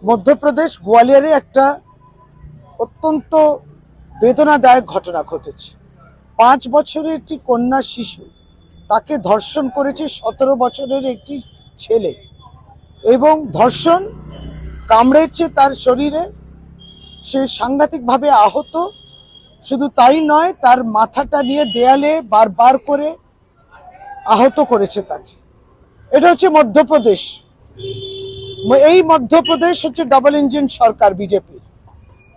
মধ্যপ্রদেশ গোয়ালিয়রে একটা অত্যন্ত বেদনাদায়ক ঘটনা ঘটেছে। 5 বছরের একটি কন্যা শিশু, তাকে ধর্ষণ করেছে 17 বছরের একটি ছেলে এবং ধর্ষণ কামড়েছে তার শরীরে। সে সাংঘাতিকভাবে আহত। শুধু তাই নয়, তার মাথাটা নিয়ে দেয়ালে বারবার করে আহত করেছে তাকে। এটা হচ্ছে মধ্যপ্রদেশ। এই মধ্যপ্রদেশ হচ্ছে ডাবল ইঞ্জিন সরকার বিজেপির।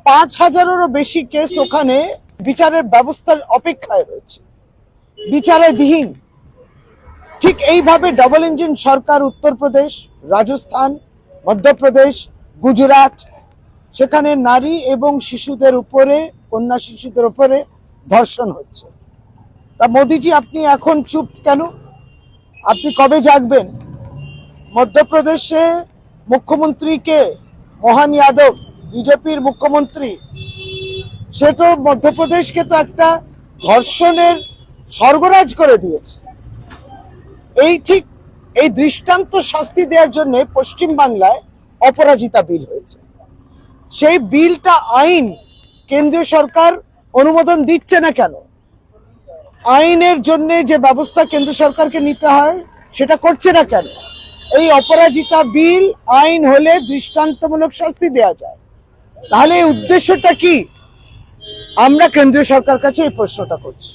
5000-এরও বেশি কেস ওখানে বিচারের ব্যবস্থার অপেক্ষায় রয়েছে, বিচারাধীন। ঠিক এইভাবে ডাবল ইঞ্জিন সরকার উত্তরপ্রদেশ, রাজস্থান, মধ্যপ্রদেশ, গুজরাট, সেখানে নারী এবং শিশুদের উপরে, কন্যা শিশুদের উপরে ধর্ষণ হচ্ছে। তা মোদিজি, আপনি এখন চুপ কেন? আপনি কবে জাগবেন? মধ্যপ্রদেশে মুখ্যমন্ত্রী কে? মোহন যাদব, বিজেপির মুখ্যমন্ত্রী। সে তো মধ্যপ্রদেশকে তো একটা ধর্ষণের স্বর্গরাজ করে দিয়েছে। এই দৃষ্টান্ত শাস্তি দেওয়ার জন্য পশ্চিম বাংলায় অপরাজিতা বিল হয়েছে। সেই বিলটা আইন কেন্দ্রীয় সরকার অনুমোদন দিচ্ছে না কেন? আইনের জন্য যে ব্যবস্থা কেন্দ্র সরকারকে নিতে হয় সেটা করছে না কেন? এই অপরাজিতা বিল আইন হলে দৃষ্টান্তমূলক শাস্তি দেওয়া যায়, তাহলে এই উদ্দেশ্যটা কি? আমরা কেন্দ্রীয় সরকার কাছে এই প্রশ্নটা করছি।